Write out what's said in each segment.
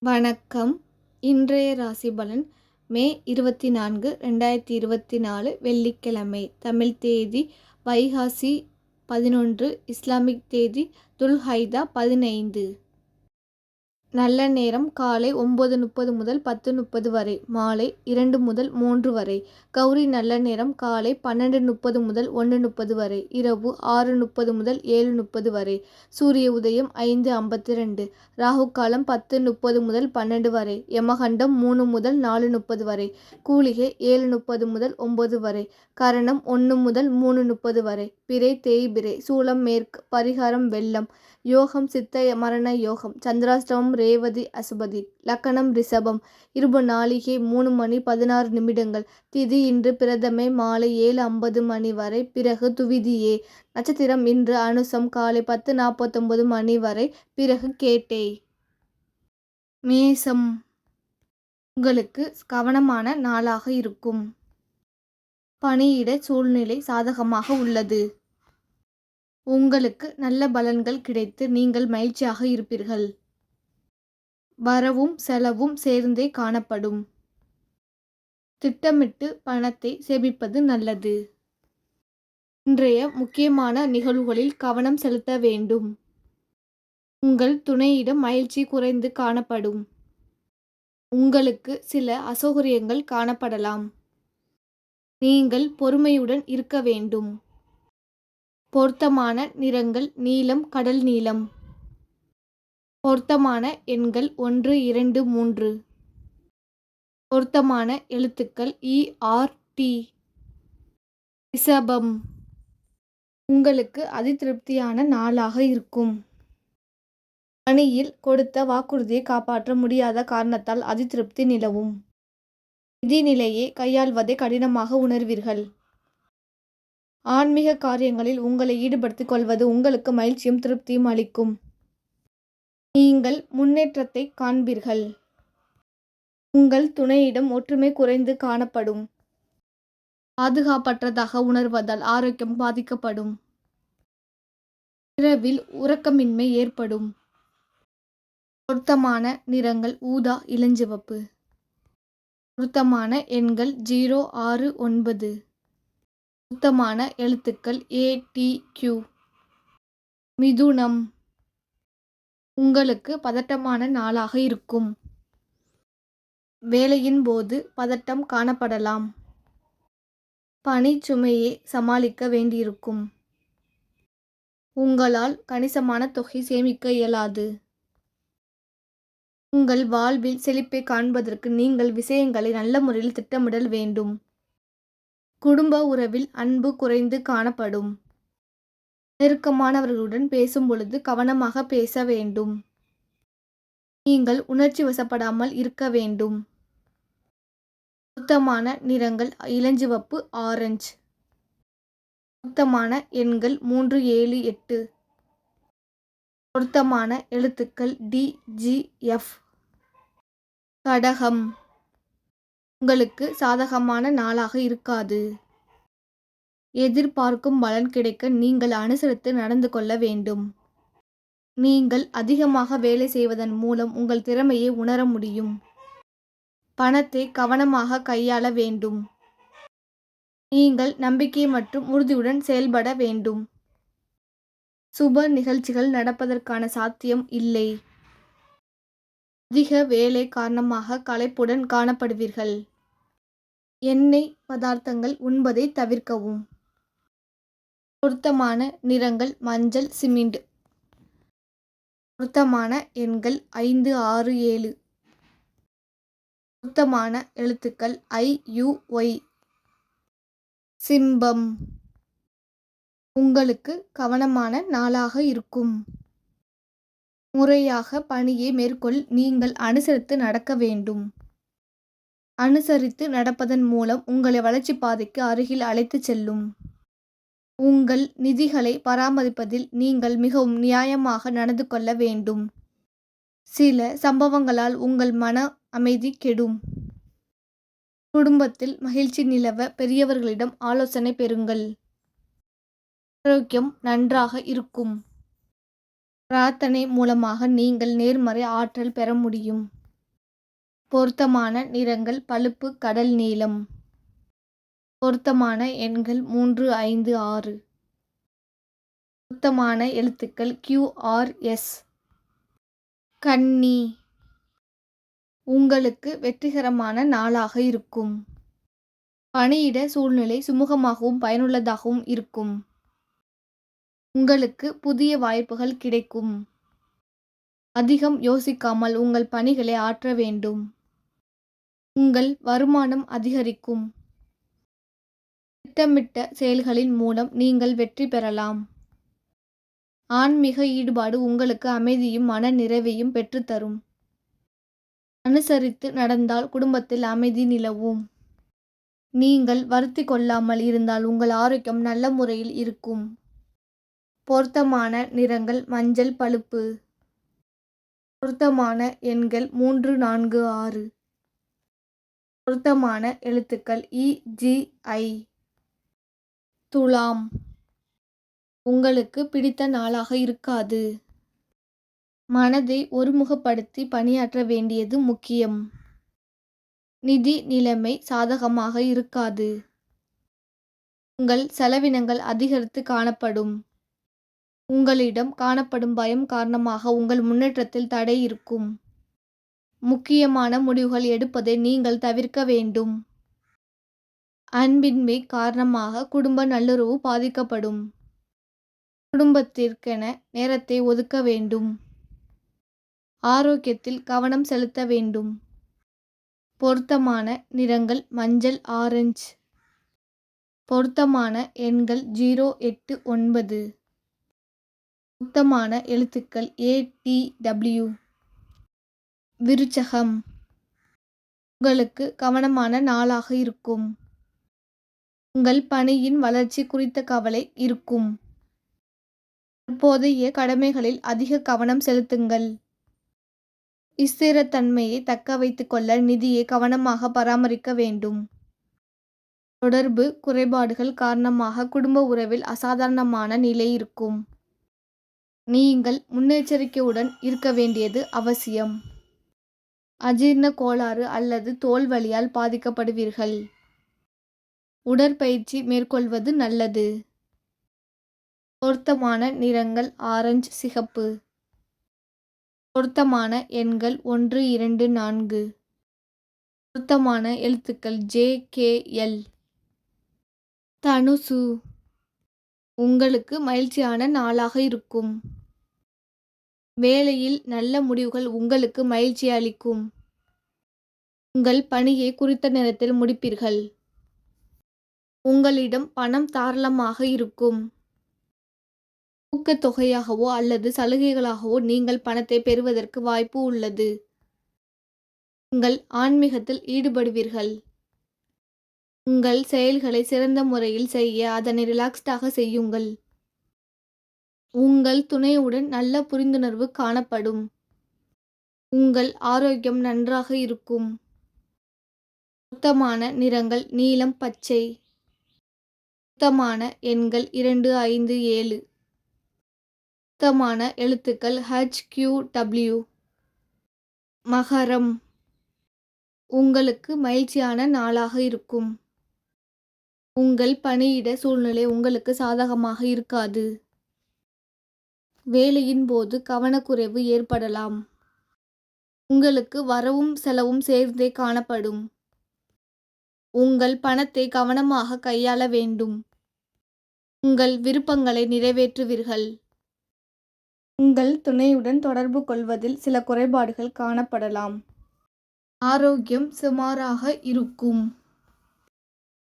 வணக்கம். இன்றைய ராசி பலன் மே 24, 2024 வெள்ளிக்கிழமை. தமிழ் தேதி வைகாசி 11, இஸ்லாமிக் தேதி துல்ஹைதா 15. நல்ல நேரம் காலை 9:30 முதல் 10:30 வரை, மாலை 2 முதல் 3 வரை. கௌரி நல்ல நேரம் காலை 12:30 முதல் 1:30 வரை, இரவு 6:30 முதல் 7:30 வரை. சூரிய உதயம் 5:52. ராகு காலம் 10:30 முதல் 12 வரை. யமகண்டம் 3 முதல் 4:30 வரை. கூலிகை 7:30 முதல் 9 வரை. கரணம் 1 முதல் 3:30 வரை. பிறை தேய்பிறை. சூலம் மேற்கு. பரிகாரம் வெள்ளம். யோகம் சித்த மரண யோகம். சந்திராஷ்டமம் ரேவதி அசுபதி. லக்கணம் ரிஷபம். இருபு நாழிகை 3 மணி 16 நிமிடங்கள். திதி இன்று பிரதமை மாலை 7:50 மணி வரை, பிறகு துவிதியே. நட்சத்திரம் இன்று அனுசம் காலை 10:49 மணி வரை, பிறகு கேட்டை. மேசம். உங்களுக்கு கவனமான நாளாக இருக்கும். பணியிட சூழ்நிலை சாதகமாக உள்ளது. உங்களுக்கு நல்ல பலன்கள் கிடைத்து நீங்கள் மகிழ்ச்சியாக இருப்பீர்கள். வரவும் செலவும் சேர்ந்தே காணப்படும். திட்டமிட்டு பணத்தை சேமிப்பது நல்லது. இன்றைய முக்கியமான நிகழ்வுகளில் கவனம் செலுத்த வேண்டும். உங்கள் துணையிடம் மகிழ்ச்சி குறைந்து காணப்படும். உங்களுக்கு சில அசௌகரியங்கள் காணப்படலாம். நீங்கள் பொறுமையுடன் இருக்க வேண்டும். பொருத்தமான நிறங்கள் நீலம், கடல் நீலம். பொருத்தமான எண்கள் 1, 2, 3. பொருத்தமான எழுத்துக்கள் ERT. ரிஷபம். உங்களுக்கு அதிருப்தியான நாளாக இருக்கும். பணியில் கொடுத்த வாக்குறுதியை காப்பாற்ற முடியாத காரணத்தால் அதிருப்தி நிலவும். நிதி நிலையை கையாள்வதை கடினமாக உணர்வீர்கள். ஆன்மீக காரியங்களில் உங்களை ஈடுபடுத்திக் கொள்வது உங்களுக்கு மகிழ்ச்சியும் திருப்தியும் அளிக்கும். நீங்கள் முன்னேற்றத்தை காண்பீர்கள். உங்கள் துணையிடம் ஒற்றுமை குறைந்து காணப்படும். பாதுகாப்பற்றதாக உணர்வதால் ஆரோக்கியம் பாதிக்கப்படும். இரவில் உறக்கமின்மை ஏற்படும். பொருத்தமான நிறங்கள் ஊதா, இளஞ்சிவப்பு. பொருத்தமான எண்கள் 0, 6, 9. பொருத்தமான எழுத்துக்கள் ATQ. மிதுனம். உங்களுக்கு பதட்டமான நாளாக இருக்கும். வேலையின் போது பதட்டம் காணப்படலாம். பணி சுமையை சமாளிக்க வேண்டியிருக்கும். உங்களால் கணிசமான தொகை சேமிக்க இயலாது. உங்கள் வாழ்வில் செழிப்பை காண்பதற்கு நீங்கள் விஷயங்களை நல்ல முறையில் திட்டமிடல் வேண்டும். குடும்ப உறவில் அன்பு குறைந்து காணப்படும். நெருக்கமானவர்களுடன் பேசும் பொழுது கவனமாக பேச வேண்டும். நீங்கள் உணர்ச்சி வசப்படாமல் இருக்க வேண்டும். பொருத்தமான நிறங்கள் இளஞ்சிவப்பு, ஆரஞ்சு. பொருத்தமான எண்கள் 3, 7, 8. பொருத்தமான எழுத்துக்கள் DGF. கடகம். உங்களுக்கு சாதகமான நாளாக இருக்காது. எதிர்பார்க்கும் பலன் கிடைக்க நீங்கள் அனுசரித்து நடந்து கொள்ள வேண்டும். நீங்கள் அதிகமாக வேலை செய்வதன் மூலம் உங்கள் திறமையை உணர முடியும். பணத்தை கவனமாக கையாள வேண்டும். நீங்கள் நம்பிக்கை மற்றும் உறுதியுடன் செயல்பட வேண்டும். சுப நிகழ்ச்சிகள் நடப்பதற்கான சாத்தியம் இல்லை. அதிக வேலை காரணமாக களைப்புடன் காணப்படுவீர்கள். எண்ணெய் பதார்த்தங்கள் உண்பதை தவிர்க்கவும். பொருத்தமான நிறங்கள் மஞ்சள், சிமெண்ட். பொருத்தமான எண்கள் 5, 6, 7. பொருத்தமான எழுத்துக்கள் IUY. சிம்பம். உங்களுக்கு கவனமான நாளாக இருக்கும். முறையாக பணியை மேற்கொள் நீங்கள் அனுசரித்து நடக்க வேண்டும். அனுசரித்து நடப்பதன் மூலம் உங்களை வளர்ச்சி பாதைக்கு அருகில் அழைத்து செல்லும். உங்கள் நிதிகளை பராமரிப்பதில் நீங்கள் மிகவும் நியாயமாக நடந்து கொள்ள வேண்டும். சில சம்பவங்களால் உங்கள் மன அமைதி கெடும். குடும்பத்தில் மகிழ்ச்சி நிலவ பெரியவர்களிடம் ஆலோசனை பெறுங்கள். ஆரோக்கியம் நன்றாக இருக்கும். பிரார்த்தனை மூலமாக நீங்கள் நேர்மறை ஆற்றல் பெற முடியும். பொருத்தமான நிறங்கள் பழுப்பு கடல் நீலம். பொருத்தமான எண்கள் 3, 5, 6. பொருத்தமான எழுத்துக்கள் QRS. கன்னி. உங்களுக்கு வெற்றிகரமான நாளாக இருக்கும். பணியிட சூழ்நிலை சுமூகமாகவும் பயனுள்ளதாகவும் இருக்கும். உங்களுக்கு புதிய வாய்ப்புகள் கிடைக்கும். அதிகம் யோசிக்காமல் உங்கள் பணிகளை ஆற்ற வேண்டும். உங்கள் வருமானம் அதிகரிக்கும். திட்டமிட்ட செயல்களின் மூலம் நீங்கள் வெற்றி பெறலாம். ஆன்மீக ஈடுபாடு உங்களுக்கு அமைதியும் மன நிறைவையும் பெற்றுத்தரும். அனுசரித்து நடந்தால் குடும்பத்தில் அமைதி நிலவும். நீங்கள் வருத்தி கொள்ளாமல் இருந்தால் உங்கள் ஆரோக்கியம் நல்ல முறையில் இருக்கும். பொருத்தமான நிறங்கள் மஞ்சள் பழுப்பு. பொருத்தமான எண்கள் 3, 4, 6. பொருத்தமான எழுத்துக்கள் EGI. துலாம். உங்களுக்கு பிடித்த நாளாக இருக்காது. மனதை ஒருமுகப்படுத்தி பணியாற்ற வேண்டியது முக்கியம். நிதி நிலைமை சாதகமாக இருக்காது. உங்கள் செலவினங்கள் அதிகரித்து காணப்படும். உங்களிடம் காணப்படும் பயம் காரணமாக உங்கள் முன்னேற்றத்தில் தடை இருக்கும். முக்கியமான முடிவுகள் எடுப்பதை நீங்கள் தவிர்க்க வேண்டும். அன்பின்மை காரணமாக குடும்ப நல்லுறவு பாதிக்கப்படும். குடும்பத்திற்கென நேரத்தை ஒதுக்க வேண்டும். ஆரோக்கியத்தில் கவனம் செலுத்த வேண்டும். பொருத்தமான நிறங்கள் மஞ்சள் ஆரஞ்சு. பொருத்தமான எண்கள் 0, 8, 9. பொருத்தமான எழுத்துக்கள் ATW. விருச்சகம். உங்களுக்கு கவனமான நாளாக இருக்கும். உங்கள் பணியின் வளர்ச்சி குறித்த கவலை இருக்கும். தற்போதைய கடமைகளில் அதிக கவனம் செலுத்துங்கள். ஸ்திரத்தன்மையை தக்க வைத்துக் கொள்ள நிதியை கவனமாக பராமரிக்க வேண்டும். தொடர்பு குறைபாடுகள் காரணமாக குடும்ப உறவில் அசாதாரணமான நிலை இருக்கும். நீங்கள் முன்னெச்சரிக்கையுடன் இருக்க வேண்டியது அவசியம். அஜீரண கோளாறு அல்லது தோல் வலியால் பாதிக்கப்படுவீர்கள். உடற்பயிற்சி மேற்கொள்வது நல்லது. பொருத்தமான நிறங்கள் ஆரஞ்சு சிகப்பு. பொருத்தமான எண்கள் 1, 2, 4. பொருத்தமான எழுத்துக்கள் JKL. தனுசு. உங்களுக்கு மகிழ்ச்சியான நாளாக இருக்கும். வேலையில் நல்ல முடிவுகள் உங்களுக்கு மகிழ்ச்சி அளிக்கும். உங்கள் பணியை குறித்த நேரத்தில் முடிப்பீர்கள். உங்களிடம் பணம் தாராளமாக இருக்கும். ஊக்கத்தொகையாகவோ அல்லது சலுகைகளாகவோ நீங்கள் பணத்தை பெறுவதற்கு வாய்ப்பு உள்ளது. உங்கள் ஆன்மீகத்தில் ஈடுபடுவீர்கள். உங்கள் செயல்களை சிறந்த முறையில் செய்ய அதனை ரிலாக்ஸ்டாக செய்யுங்கள். உங்கள் துணையுடன் நல்ல புரிந்துணர்வு காணப்படும். உங்கள் ஆரோக்கியம் நன்றாக இருக்கும். பொருத்தமான நிறங்கள் நீலம் பச்சை. பொருத்தமான எண்கள் 2, 5, 7. பொருத்தமான எழுத்துக்கள் HQW. மகரம். உங்களுக்கு மகிழ்ச்சியான நாளாக இருக்கும். உங்கள் பணியிட சூழ்நிலை உங்களுக்கு சாதகமாக இருக்காது. வேலையின் போது கவனக்குறைவு ஏற்படலாம். உங்களுக்கு வரவும் செலவும் சேர்ந்தே காணப்படும். உங்கள் பணத்தை கவனமாக கையாள வேண்டும். உங்கள் விருப்பங்களை நிறைவேற்றுவீர்கள். உங்கள் துணையுடன் தொடர்பு கொள்வதில் சில குறைபாடுகள் காணப்படலாம். ஆரோக்கியம் சுமாராக இருக்கும்.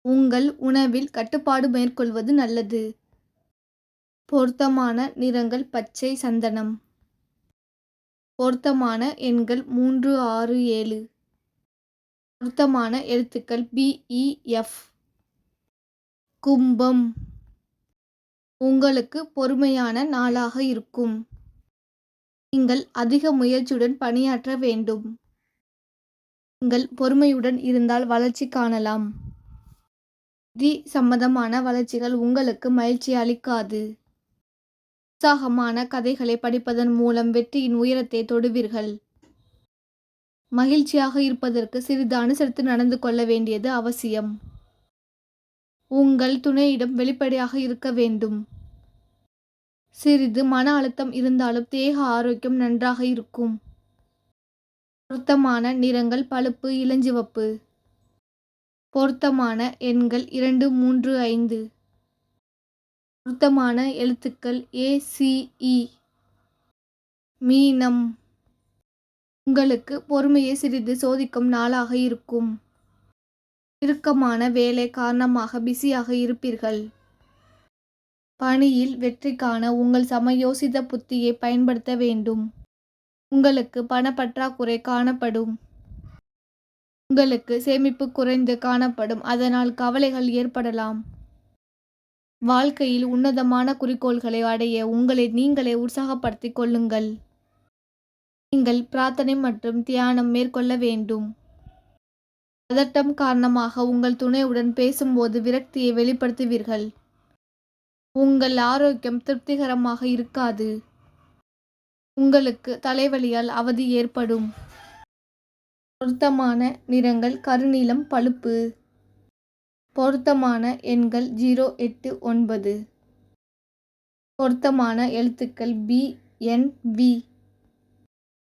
உங்கள் உணவில் கட்டுப்பாடு மேற்கொள்வது நல்லது. பொருத்தமான நிறங்கள் பச்சை சந்தனம். பொருத்தமான எண்கள் 3, 6, 7. பொருத்தமான எழுத்துக்கள் BEF. கும்பம். உங்களுக்கு பொறுமையான நாளாக இருக்கும். நீங்கள் அதிக முயற்சியுடன் பணியாற்ற வேண்டும். நீங்கள் பொறுமையுடன் இருந்தால் வளர்ச்சி காணலாம். நிதி சம்பந்தமான வளர்ச்சிகள் உங்களுக்கு மகிழ்ச்சி அளிக்காது. உற்சாகமான கதைகளை படிப்பதன் மூலம் வெற்றியின் உயரத்தை தொடுவீர்கள். மகிழ்ச்சியாக இருப்பதற்கு சிறிது அனுசரித்து நடந்து கொள்ள வேண்டியது அவசியம். உங்கள் துணையிடம் வெளிப்படையாக இருக்க வேண்டும். சிறிது மன அழுத்தம் இருந்தாலும் தேக ஆரோக்கியம் நன்றாக இருக்கும். பொருத்தமான நிறங்கள் பழுப்பு, இளஞ்சிவப்பு. பொருத்தமான எண்கள் 2, 3, 5. பொருத்தமான எழுத்துக்கள் ACE. மீனம். உங்களுக்கு பொறுமையை சிறிது சோதிக்கும் நாளாக இருக்கும். இறுக்கமான வேலை காரணமாக பிஸியாக இருப்பீர்கள். பணியில் வெற்றி காண உங்கள் சமயோசித புத்தியை பயன்படுத்த வேண்டும். உங்களுக்கு பணப்பற்றாக்குறை காணப்படும். உங்களுக்கு சேமிப்பு குறைந்து காணப்படும். அதனால் கவலைகள் ஏற்படலாம். வாழ்க்கையில் உன்னதமான குறிக்கோள்களை அடைய உங்களை நீங்களே உற்சாகப்படுத்திக் கொள்ளுங்கள். நீங்கள் பிரார்த்தனை மற்றும் தியானம் மேற்கொள்ள வேண்டும். பதட்டம் காரணமாக உங்கள் துணையுடன் பேசும்போது விரக்தியை வெளிப்படுத்துவீர்கள். உங்கள் ஆரோக்கியம் திருப்திகரமாக இருக்காது. உங்களுக்கு தலைவலியால் அவதி ஏற்படும். பொருத்தமான நிறங்கள் கருநீலம், பழுப்பு. பொருத்தமான எண்கள் 0, 8, 9. பொருத்தமான எழுத்துக்கள் BNV.